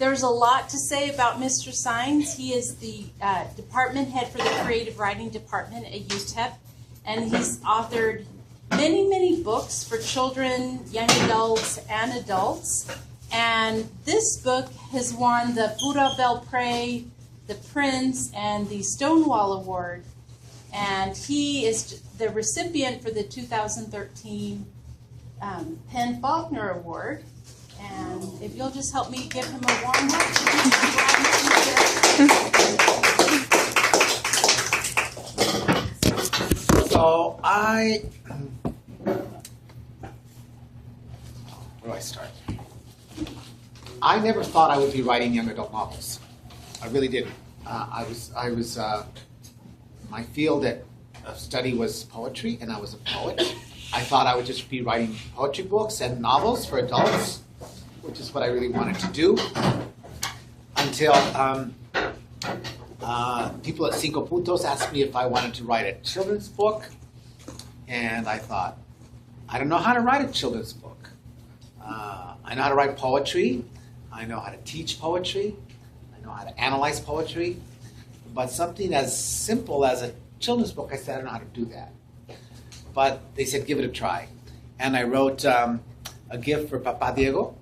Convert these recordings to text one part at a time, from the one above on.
There's a lot to say about Mr. Saenz. He is the department head for the creative writing department at UTEP, and he's authored many, many books for children, young adults, and adults. And this book has won the Pura Belpre, the Prince, and the Stonewall Award. And he is the recipient for the 2013 Penn Faulkner Award. And if you'll just help me give him a warm welcome. So where do I start? I never thought I would be writing young adult novels. I really didn't. My field of study was poetry, and I was a poet. I thought I would just be writing poetry books and novels for adults, which is what I really wanted to do, until people at Cinco Puntos asked me if I wanted to write a children's book, and I thought, I don't know how to write a children's book. I know how to write poetry, I know how to teach poetry, I know how to analyze poetry, but something as simple as a children's book, I said, I don't know how to do that. But they said, give it a try. And I wrote A Gift for Papa Diego,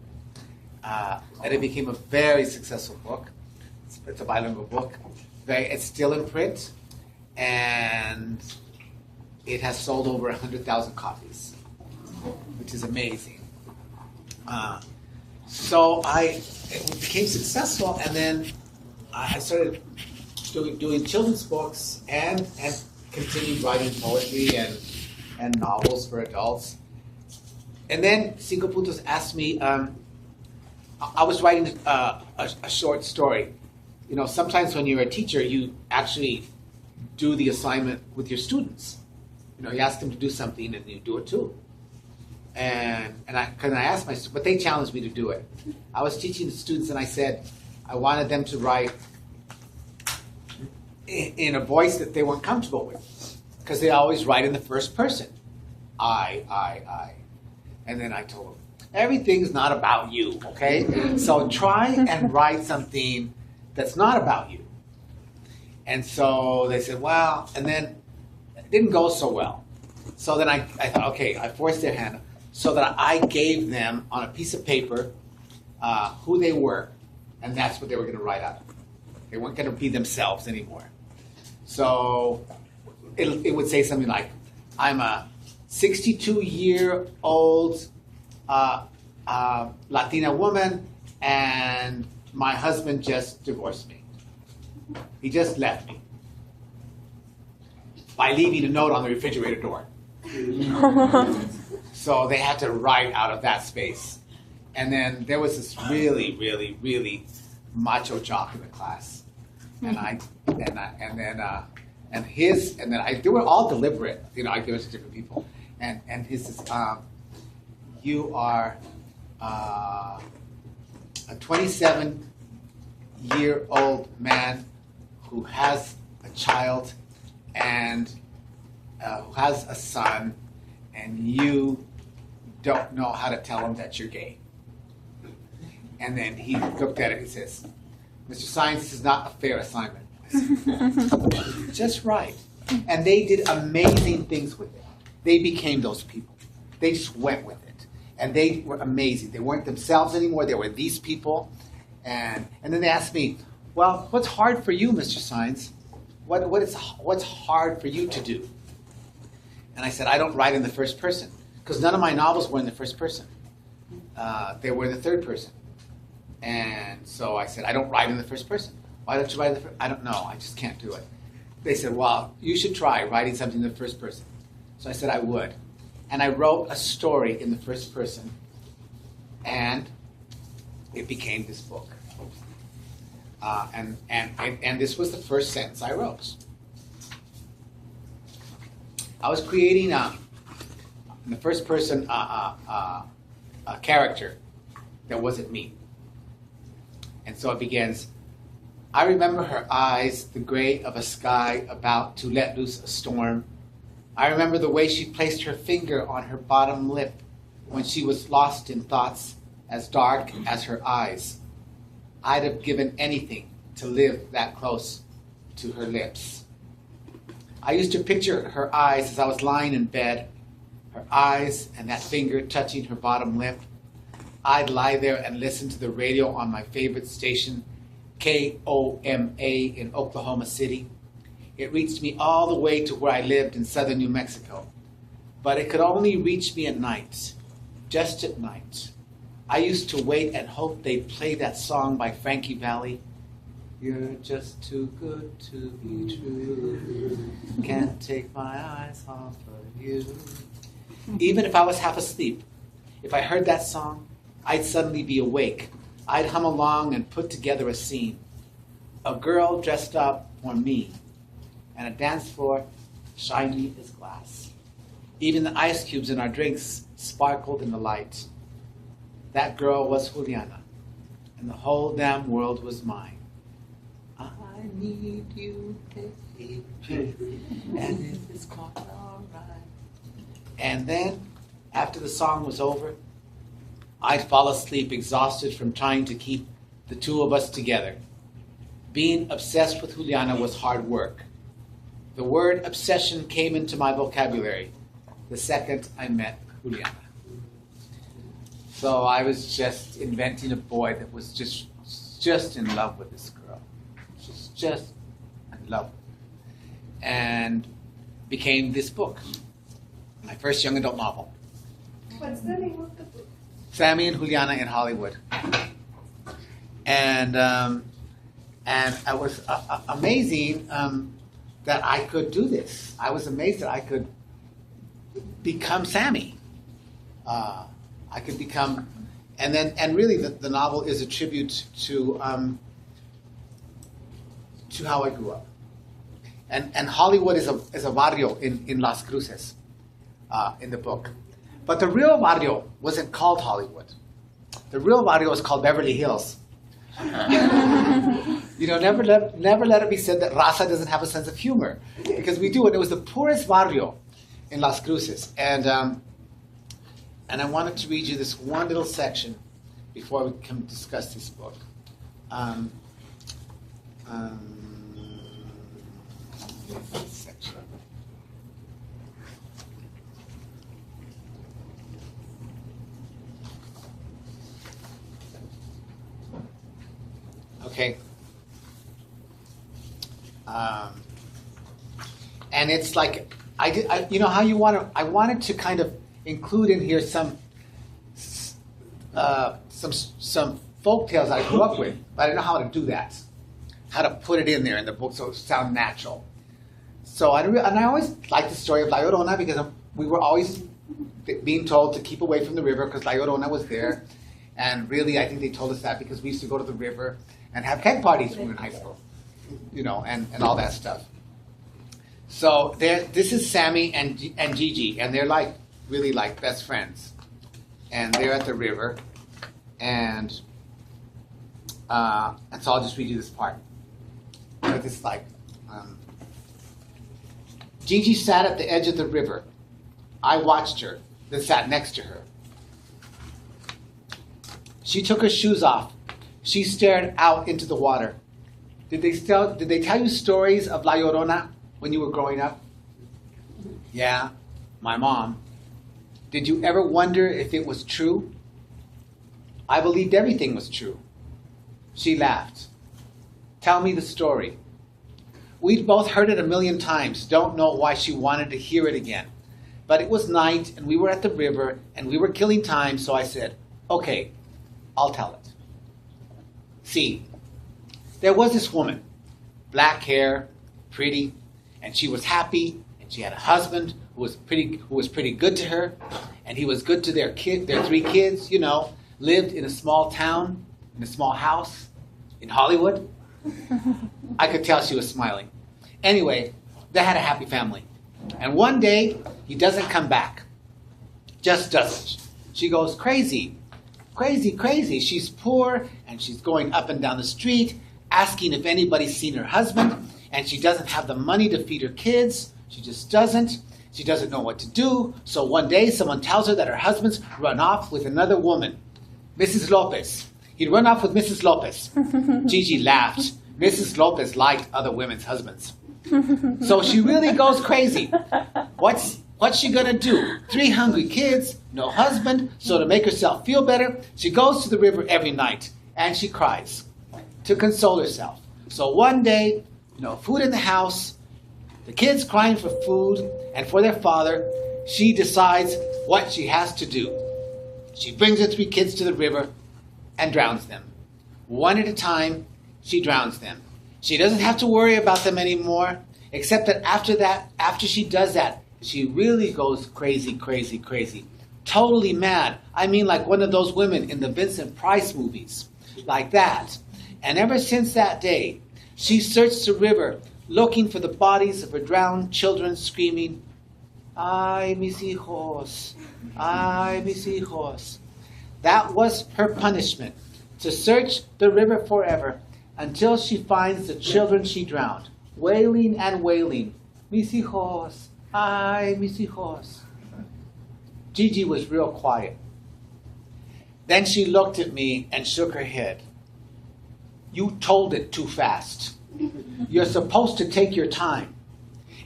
and it became a very successful book. It's a bilingual book. It's still in print, and it has sold over 100,000 copies, which is amazing. So it became successful, and then I started doing children's books and continued writing poetry and novels for adults. And then Cinco Puntos asked me, I was writing a short story. You know, sometimes when you're a teacher, you actually do the assignment with your students. You know, you ask them to do something and you do it too. And I asked my students, but they challenged me to do it. I was teaching the students and I said I wanted them to write in a voice that they weren't comfortable with, because they always write in the first person. I. And then I told them, everything's not about you, okay? So try and write something that's not about you. And so they said, well, and then it didn't go so well. So then I thought, okay, I forced their hand, so that I gave them on a piece of paper who they were, and that's what they were going to write out. They weren't going to be themselves anymore. So it would say something like, I'm a 62-year-old Latina woman, and my husband just divorced me. He just left me by leaving a note on the refrigerator door. So they had to write out of that space. And then there was this really, really, really macho jock in the class, and they were all deliberate. You know, I give it to different people, and his is, you are a 27-year-old man who has a child and who has a son, and you don't know how to tell him that you're gay. And then he looked at it and says, Mr. Saenz, this is not a fair assignment. I said, just right. And they did amazing things with it. They became those people. They just went with it. And they were amazing. They weren't themselves anymore. They were these people. And then they asked me, well, what's hard for you, Mr. Saenz? What's hard for you to do? And I said, I don't write in the first person, because none of my novels were in the first person. They were in the third person. And so I said, I don't write in the first person. Why don't you write in the first? I don't know. I just can't do it. They said, well, you should try writing something in the first person. So I said I would. And I wrote a story in the first person, and it became this book. And this was the first sentence I wrote. I was creating in the first person a character that wasn't me. And so it begins, I remember her eyes, the gray of a sky about to let loose a storm. I remember the way she placed her finger on her bottom lip when she was lost in thoughts as dark as her eyes. I'd have given anything to live that close to her lips. I used to picture her eyes as I was lying in bed, her eyes and that finger touching her bottom lip. I'd lie there and listen to the radio on my favorite station, KOMA in Oklahoma City. It reached me all the way to where I lived in southern New Mexico. But it could only reach me at night, just at night. I used to wait and hope they'd play that song by Frankie Valli. You're just too good to be true. Can't take my eyes off of you. Even if I was half asleep, if I heard that song, I'd suddenly be awake. I'd hum along and put together a scene. A girl dressed up for me, and a dance floor shiny as glass. Even the ice cubes in our drinks sparkled in the light. That girl was Juliana, and the whole damn world was mine. I need you, baby, and it is quite all right. And then, after the song was over, I'd fall asleep exhausted from trying to keep the two of us together. Being obsessed with Juliana was hard work. The word obsession came into my vocabulary the second I met Juliana. So I was just inventing a boy that was just in love with this girl. Just in love with her. And became this book, my first young adult novel. What's the name of the book? Sammy and Juliana in Hollywood. And it was amazing that I could do this. I was amazed that I could become Sammy. I could become, and really the novel is a tribute to how I grew up. And Hollywood is a barrio in Las Cruces in the book. But the real barrio wasn't called Hollywood. The real barrio was called Beverly Hills. Never let it be said that Raza doesn't have a sense of humor, because we do. And it was the poorest barrio in Las Cruces. And I wanted to read you this one little section before we can discuss this book. Section. Okay. And it's like I wanted to kind of include in here some folk tales I grew up with, but I didn't know how to do that, how to put it in there in the book so it sound natural. So I always liked the story of La Llorona because we were always being told to keep away from the river because La Llorona was there, and really I think they told us that because we used to go to the river and have keg parties when we were in high school, and all that stuff. So this is Sammy and Gigi, and they're really like best friends, and they're at the river, and so I'll just read you this part. But it's like, Gigi sat at the edge of the river. I watched her, then sat next to her. She took her shoes off. She stared out into the water. Did they tell you stories of La Llorona when you were growing up? Yeah, my mom. Did you ever wonder if it was true? I believed everything was true. She laughed. Tell me the story. We'd both heard it a million times, don't know why she wanted to hear it again. But it was night, and we were at the river, and we were killing time, so I said, okay, I'll tell it. See, there was this woman, black hair, pretty, and she was happy, and she had a husband who was pretty good to her, and he was good to their 3 kids, lived in a small town, in a small house, in Hollywood. I could tell she was smiling. Anyway, they had a happy family. And one day, he doesn't come back. Just doesn't. She goes crazy. Crazy, crazy. She's poor, and she's going up and down the street, asking if anybody's seen her husband, and she doesn't have the money to feed her kids. She just doesn't. She doesn't know what to do. So one day, someone tells her that her husband's run off with another woman, Mrs. Lopez. He'd run off with Mrs. Lopez. Gigi laughed. Mrs. Lopez liked other women's husbands. So she really goes crazy. What's she gonna do? 3 hungry kids, no husband, so to make herself feel better, she goes to the river every night and she cries to console herself. So one day, no food in the house, the kids crying for food and for their father, she decides what she has to do. She brings her 3 kids to the river and drowns them. One at a time, she drowns them. She doesn't have to worry about them anymore, except that after she does that, she really goes crazy, crazy, crazy. Totally mad. I mean, like one of those women in the Vincent Price movies. Like that. And ever since that day, she searched the river looking for the bodies of her drowned children, screaming, "Ay, mis hijos! Ay, mis hijos!" That was her punishment, to search the river forever until she finds the children she drowned, wailing and wailing, "Mis hijos! Ay, mis hijos!" Gigi was real quiet. Then she looked at me and shook her head. "You told it too fast. You're supposed to take your time.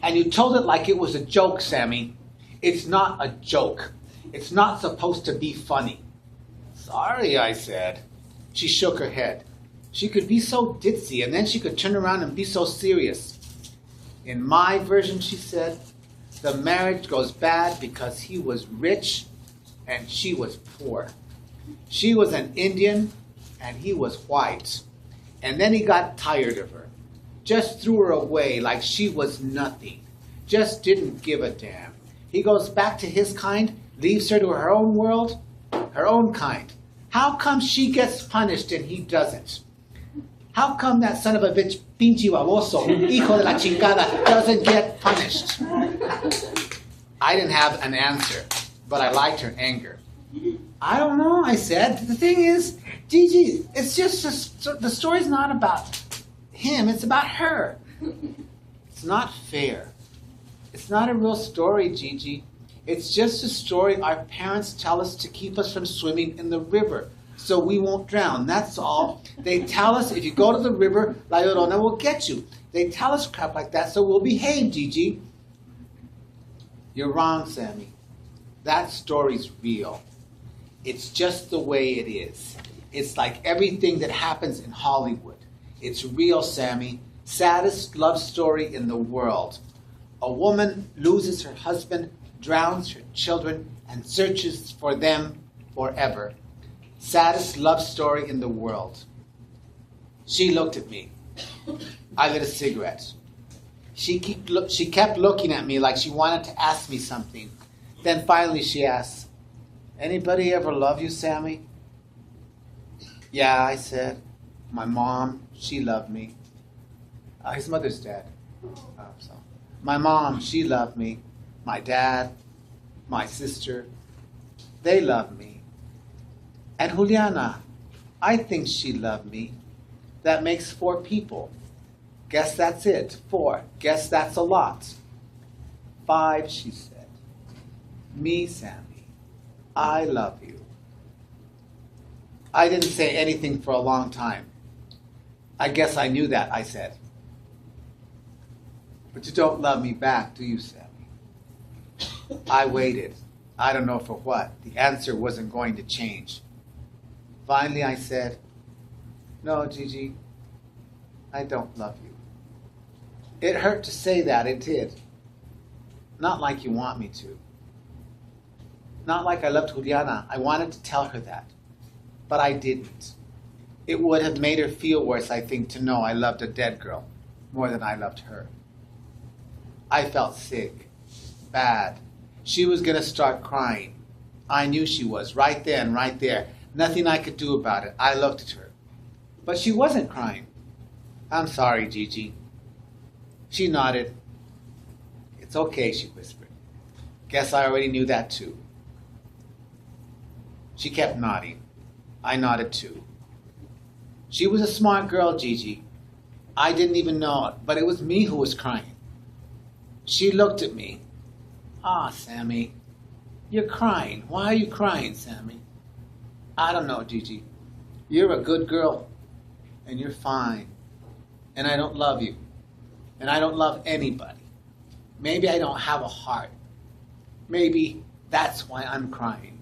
And you told it like it was a joke, Sammy. It's not a joke. It's not supposed to be funny." "Sorry," I said. She shook her head. She could be so ditzy, and then she could turn around and be so serious. "In my version," she said, "the marriage goes bad because he was rich and she was poor. She was an Indian and he was white. And then he got tired of her. Just threw her away like she was nothing. Just didn't give a damn. He goes back to his kind, leaves her to her own world, her own kind. How come she gets punished and he doesn't? How come that son of a bitch, pinche baboso, hijo de la chingada, doesn't get punished?" I didn't have an answer, but I liked her anger. "I don't know," I said. "The thing is, Gigi, it's just the story's not about him, it's about her. It's not fair. It's not a real story, Gigi. It's just a story our parents tell us to keep us from swimming in the river, so we won't drown. That's all. They tell us if you go to the river, La Llorona will get you. They tell us crap like that, so we'll behave, Gigi." "You're wrong, Sammy. That story's real. It's just the way it is. It's like everything that happens in Hollywood. It's real, Sammy. Saddest love story in the world. A woman loses her husband, drowns her children, and searches for them forever. Saddest love story in the world." She looked at me. I lit a cigarette. She kept looking at me like she wanted to ask me something. Then finally she asked, "Anybody ever love you, Sammy?" "Yeah," I said. "My mom, she loved me." His mother's dead. "My mom, she loved me. My dad, my sister, they loved me. And Juliana, I think she loved me. That makes 4 people. Guess that's it. 4. Guess that's a lot." 5, she said. "Me, Sammy, I love you." I didn't say anything for a long time. "I guess I knew that," I said. "But you don't love me back, do you, Sammy?" I waited. I don't know for what. The answer wasn't going to change. Finally, I said, "No, Gigi, I don't love you." It hurt to say that, it did. Not like you want me to. Not like I loved Juliana. I wanted to tell her that. But I didn't. It would have made her feel worse, I think, to know I loved a dead girl more than I loved her. I felt sick. Bad. She was going to start crying. I knew she was, right then, right there. Nothing I could do about it. I looked at her. But she wasn't crying. "I'm sorry, Gigi." She nodded. "It's okay," she whispered. "Guess I already knew that too." She kept nodding. I nodded too. She was a smart girl, Gigi. I didn't even know it, but it was me who was crying. She looked at me. "Ah, Sammy, you're crying. Why are you crying, Sammy?" "I don't know, Gigi. You're a good girl, and you're fine, and I don't love you, and I don't love anybody. Maybe I don't have a heart. Maybe that's why I'm crying.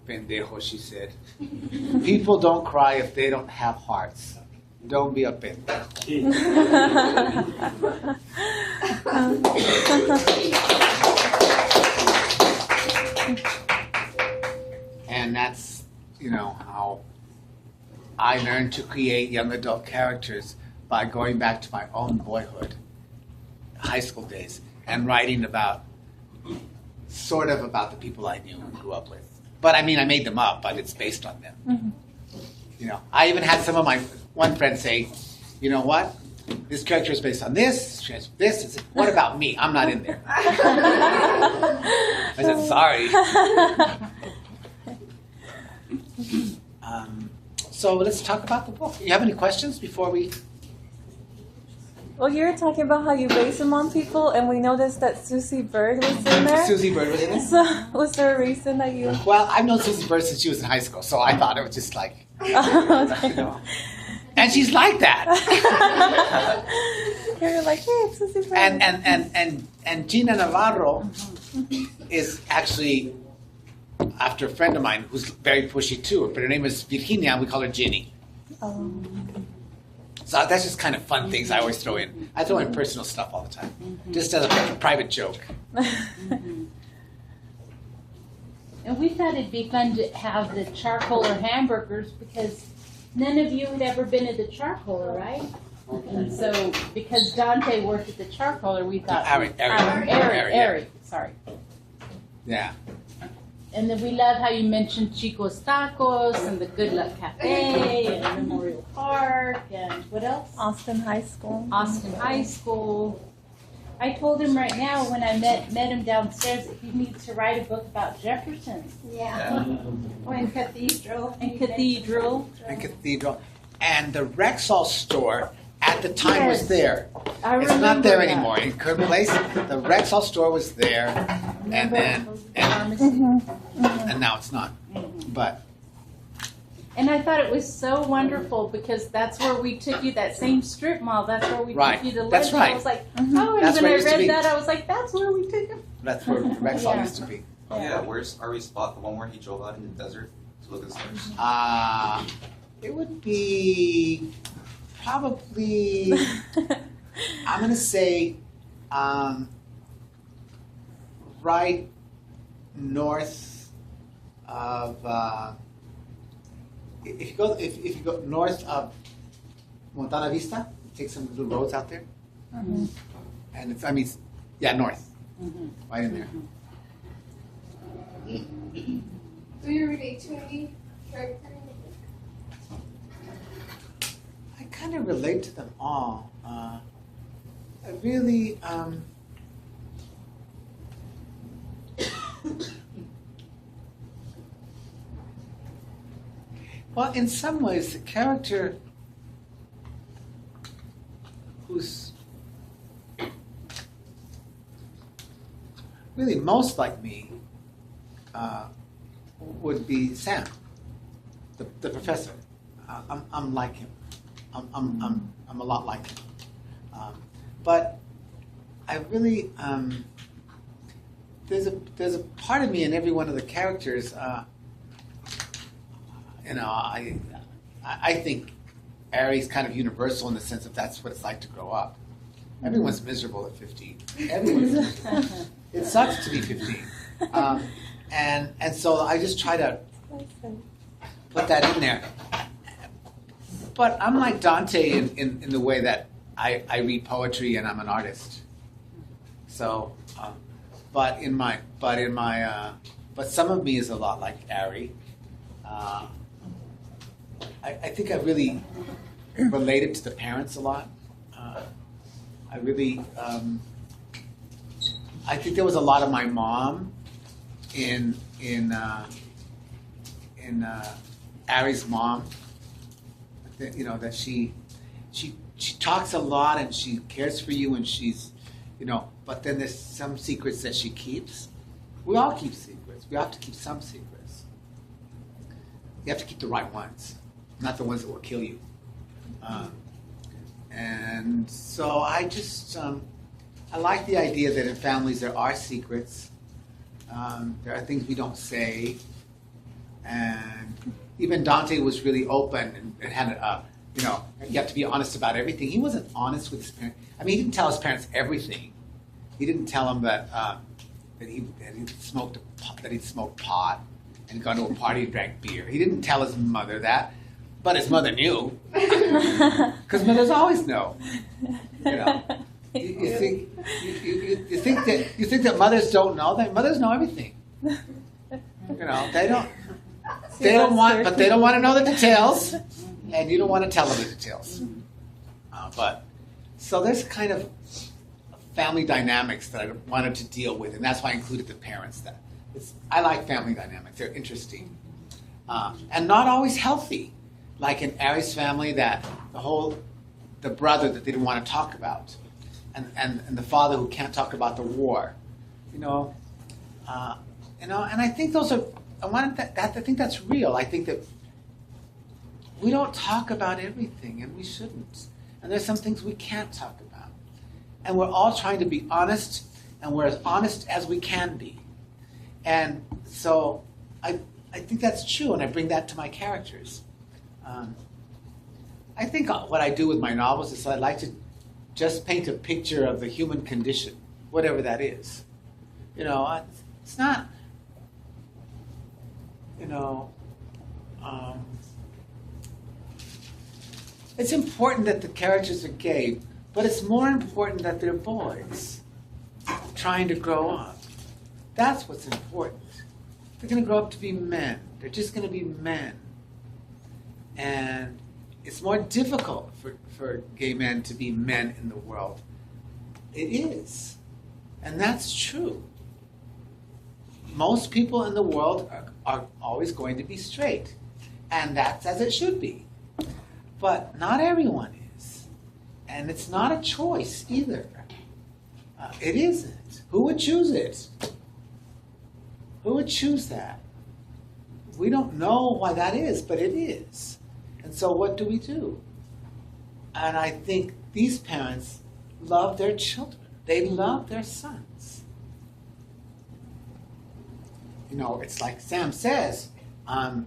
Pendejo, she said. People don't cry if they don't have hearts. Don't be a pendejo. And that's, how I learned to create young adult characters by going back to my own boyhood, high school days, and writing about the people I knew and grew up with. But I made them up, but it's based on them. Mm-hmm. I even had some of my one friend say, you know what? This character is based on this. This. What about me? I'm not in there. I said, sorry. So let's talk about the book. You have any questions before we? Well, you were talking about how you base them on people, and we noticed that Susie Bird was in there. Susie Bird was in it? So, was there a reason that you... Well, I've known Susie Bird since she was in high school, so I thought it was just like, Okay. And she's like that. You were like, hey, it's Susie Bird. And Gina Navarro is actually after a friend of mine who's very pushy too, but her name is Virginia, and we call her Ginny. Oh. So that's just kind of fun things I always throw in. I throw in personal stuff all the time, just as a private joke. And we thought it'd be fun to have the charcoaler hamburgers because none of you had ever been at the charcoaler, right? And so, because Dante worked at the charcoaler, we thought... Ari, sorry. Yeah. And then we love how you mentioned Chico's Tacos and the Good Luck Cafe and Memorial Park and what else? Austin High School. Austin High School. I told him right now when I met him downstairs that he needs to write a book about Jefferson. Yeah. Or in Cathedral. And Cathedral. And Cathedral. And the Rexall store at the time was there. It's not there anymore. In Kirk Place, the Rexall store was there, and now it's not. But and I thought it was so wonderful because that's where we took you, that same strip mall, that's where we took you to lunch. That's right. I was like, oh, and That's when where I it used to read be. that, I was like, that's where we took him. that's where Rexall used to be. Oh yeah, where's Ari's spot? The one where he drove out in the desert to look at the stars? It would be probably, I'm going to say, right north of, if you go north of Montana Vista, take some little roads out there, and it's north, right in there. Do you relate to any character? I kind of relate to them all. I really, well, in some ways, the character who's really most like me would be Sam, the professor. I'm like him. I'm a lot like him. But I really there's a part of me in every one of the characters. I think Ari's kind of universal in the sense of that's what it's like to grow up. Everyone's miserable at 15. Everyone's miserable. It sucks to be 15. And so I just try to put that in there. But I'm like Dante in the way that I read poetry and I'm an artist. So, but some of me is a lot like Ari. I think I really related to the parents a lot. I really, I think there was a lot of my mom in Ari's mom. That she talks a lot and she cares for you and she's, but then there's some secrets that she keeps. We all keep secrets. We have to keep some secrets. you have to keep the right ones, not the ones that will kill you. And so I just, I like the idea that in families there are secrets. There are things we don't say. And even Dante was really open and had you have to be honest about everything. He wasn't honest with his parents. I mean, he didn't tell his parents everything. He didn't tell them that he'd smoked pot and gone to a party and drank beer. He didn't tell his mother that, but his mother knew, because mothers always know. You think that mothers don't know? That mothers know everything. They don't. They don't want to know the details, and you don't want to tell them the details. But so there's kind of family dynamics that I wanted to deal with, and that's why I included the parents. I like family dynamics; they're interesting, and not always healthy. Like in Ari's family, that the brother that they didn't want to talk about, and the father who can't talk about the war, and I think those are. I think that's real. I think that we don't talk about everything, and we shouldn't. And there's some things we can't talk about. And we're all trying to be honest, and we're as honest as we can be. And so I think that's true, and I bring that to my characters. I think what I do with my novels is I like to just paint a picture of the human condition, whatever that is. It's not... it's important that the characters are gay, but it's more important that they're boys trying to grow up. That's what's important. They're going to grow up to be men. They're just going to be men. And it's more difficult for gay men to be men in the world. It is. And that's true. Most people in the world are always going to be straight. And that's as it should be. But not everyone is. And it's not a choice either. It isn't. Who would choose it? Who would choose that? We don't know why that is, but it is. And so what do we do? And I think these parents love their children. They love their sons. It's like Sam says, when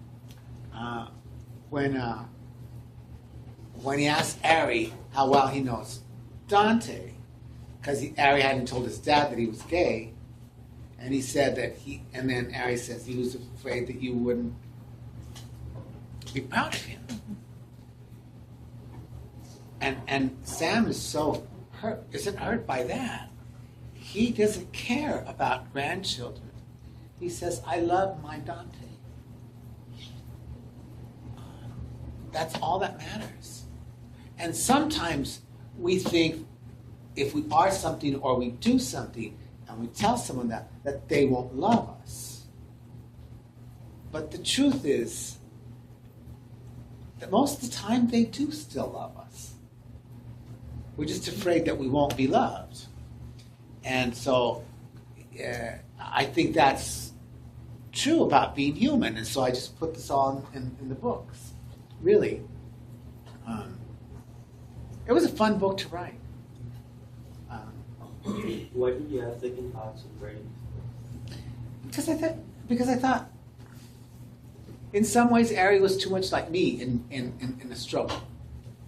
he asked Ari how well he knows Dante, because Ari hadn't told his dad that he was gay, and he said that and then Ari says he was afraid that you wouldn't be proud of him. And Sam is so hurt by that. He doesn't care about grandchildren. He says, I love my Dante. That's all that matters. And sometimes we think if we are something or we do something and we tell someone that they won't love us. But the truth is that most of the time they do still love us. We're just afraid that we won't be loved. And so I think that's true about being human. And so I just put this all in the books. Really. It was a fun book to write. Why did you have second thoughts of writing? Because I thought, in some ways, Ari was too much like me in the struggle,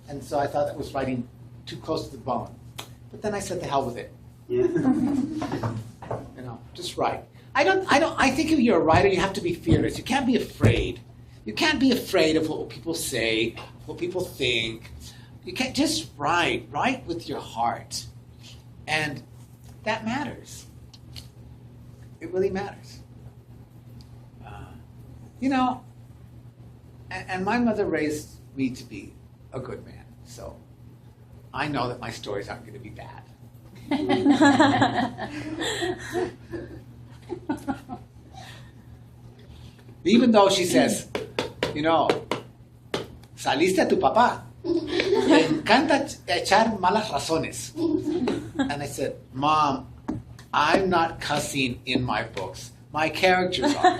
and so I thought that was writing too close to the bone. But then I said, "The hell with it." Yeah. Just write. I think if you're a writer, you have to be fearless. You can't be afraid. You can't be afraid of what people say, what people think. You can't just write. Write with your heart. And that matters. It really matters. And my mother raised me to be a good man. So I know that my stories aren't going to be bad. Even though she says, saliste a tu papá. Le encanta echar malas razones. And I said, Mom, I'm not cussing in my books. My characters are.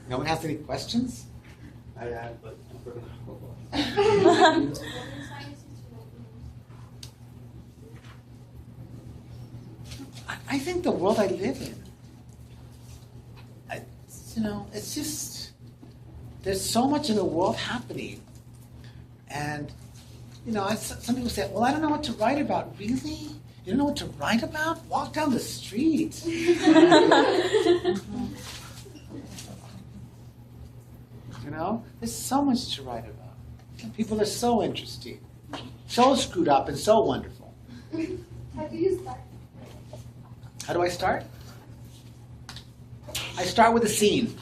No one has any questions? I had, but I forgot. I think the world I live in, it's just, there's so much in the world happening. And, some people say, well, I don't know what to write about. Really? You don't know what to write about? Walk down the street. There's so much to write about. And people are so interesting, so screwed up and so wonderful. How do you start? How do I start? I start with a scene.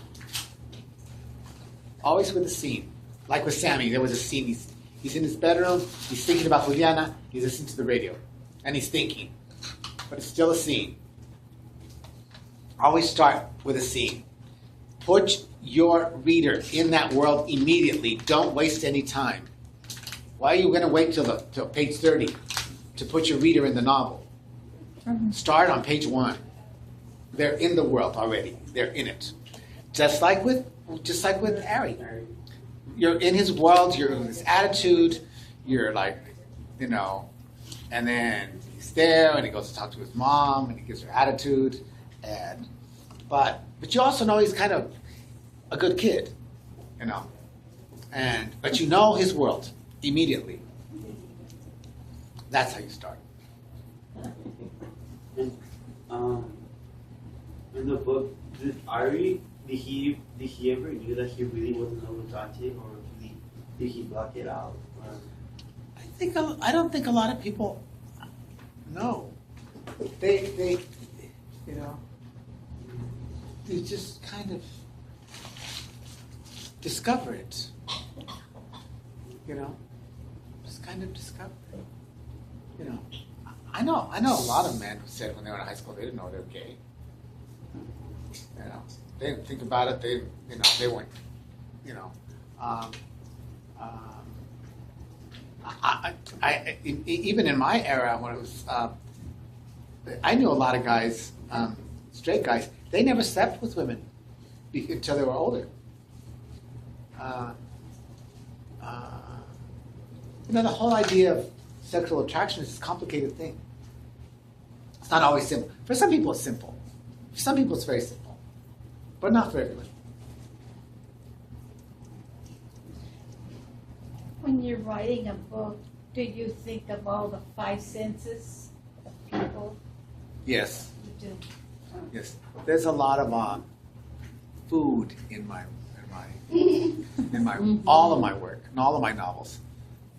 Always with a scene. Like with Sammy, there was a scene. He's in his bedroom, he's thinking about Juliana, he's listening to the radio. And he's thinking. But it's still a scene. Always start with a scene. Put your reader in that world immediately. Don't waste any time. Why are you going to wait till page 30 to put your reader in the novel? Mm-hmm. Start on page 1. They're in the world already. They're in it. Just like with Ari. You're in his world. You're in his attitude. You're like, and then he's there, and he goes to talk to his mom, and he gives her attitude, but you also know he's kind of a good kid, but you know his world immediately. That's how you start. In the book, did he ever knew that he really wasn't in love with Dante, or did he block it out? I don't think a lot of people know. They just kind of discover it. Just kind of discover it. I know a lot of men who said when they were in high school they didn't know they were gay. They didn't think about it. They weren't. Even in my era, when it was, I knew a lot of guys, straight guys. They never slept with women until they were older. The whole idea of sexual attraction is a complicated thing. It's not always simple. For some people, it's simple. For some people, it's very simple, but not for everyone. When you're writing a book, do you think of all the 5 senses of people? Yes. You do. Yes. There's a lot of food in my all of my work and all of my novels.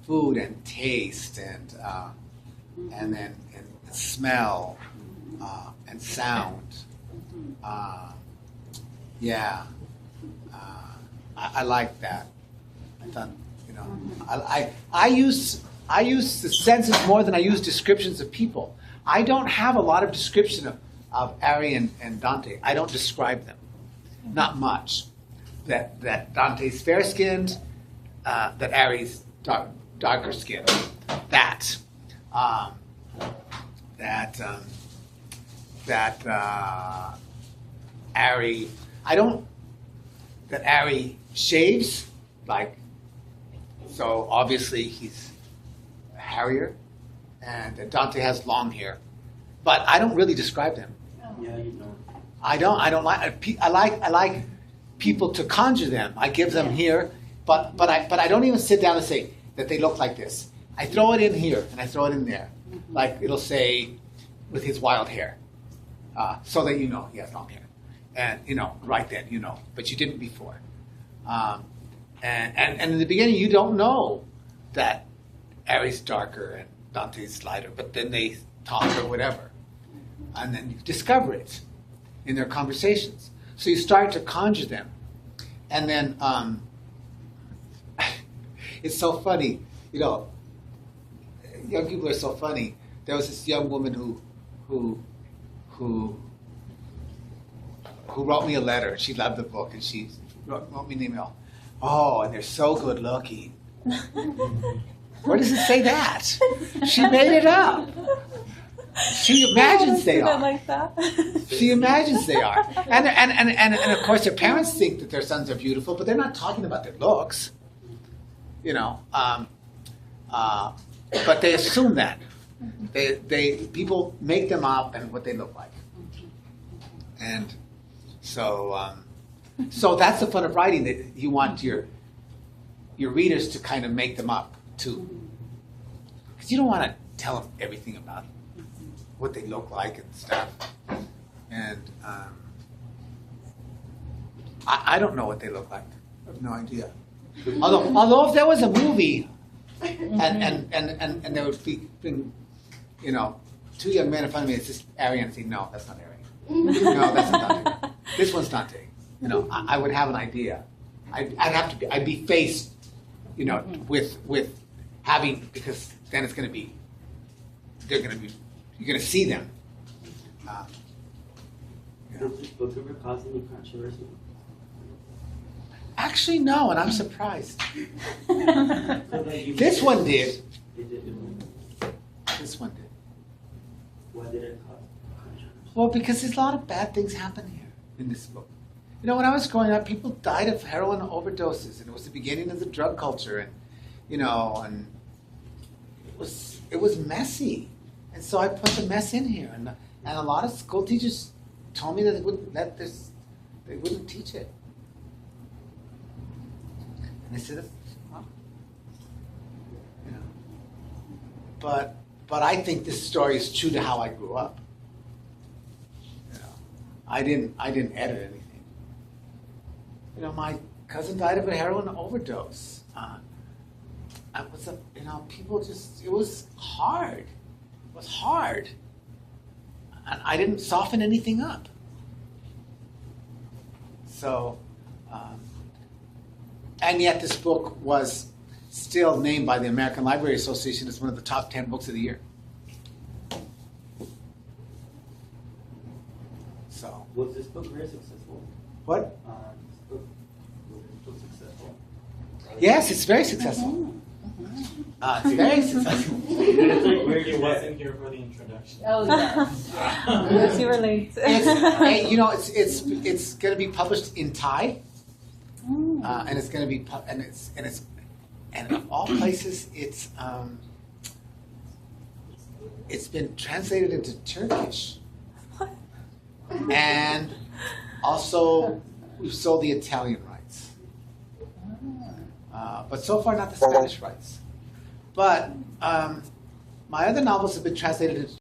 Food and taste and then smell and sound. I like that. I thought, I use the senses more than I use descriptions of people. I don't have a lot of description of Ari and Dante. I don't describe them, not much. That Dante's fair-skinned, that Ari's darker skinned. Ari. That Ari shaves, so obviously he's a harrier, and Dante has long hair, but I don't really describe them. Yeah, you know. I like people to conjure them. I give them here, but I don't even sit down and say that they look like this. I throw it in here and I throw it in there, like it'll say with his wild hair, so that he has long hair, and right then but you didn't before. And in the beginning, you don't know that Ari's darker and Dante's lighter, but then they talk or whatever. And then you discover it in their conversations. So you start to conjure them. And then it's so funny, young people are so funny. There was this young woman who wrote me a letter. She loved the book, and she wrote me an email. Oh, and they're so good looking. Where does it say that? She made it up. She imagines they are. Like that. She imagines they are. And of course their parents think that their sons are beautiful, but they're not talking about their looks. You know. But they assume that. People make them up and what they look like. And so that's the fun of writing, that you want your readers to kind of make them up too. Because you don't want to tell them everything about what they look like and stuff. And I don't know what they look like. I have no idea. Although if there was a movie and there would be, you know, two young men in front of me, it's just Ari, and say, no, that's not Ari. No, that's not Dante. This one's Dante. You know, I would have an idea. I'd be faced, you know, with having, because then it's going to be, you're going to see them. You know. Did this book ever cause any controversy? Actually, no, and I'm surprised. So that you- This one did. It did. This one did. Why did it cause controversy? Well, because there's a lot of bad things happen here in this book. You know, when I was growing up, people died of heroin overdoses, and it was the beginning of the drug culture, and you know, and it was messy, and so I put the mess in here, and a lot of school teachers told me that they wouldn't they wouldn't teach it, and I said, well, you know, but I think this story is true to how I grew up. You know, I didn't edit anything. You know, my cousin died of a heroin overdose. People just, it was hard. It was hard. And I didn't soften anything up. So, and yet this book was still named by the American Library Association as one of the top 10 books of the year. So. Was this book very successful? What? Was this book successful? Yes, it's very successful. It's very successful. It's like where you was. wasn't here for the introduction. Oh, yes. Yes, you were late. It's going to be published in Thai, and it's going to be and of all places it's been translated into Turkish, and also we've sold the Italian rights, but so far not the Spanish rights. But my other novels have been translated into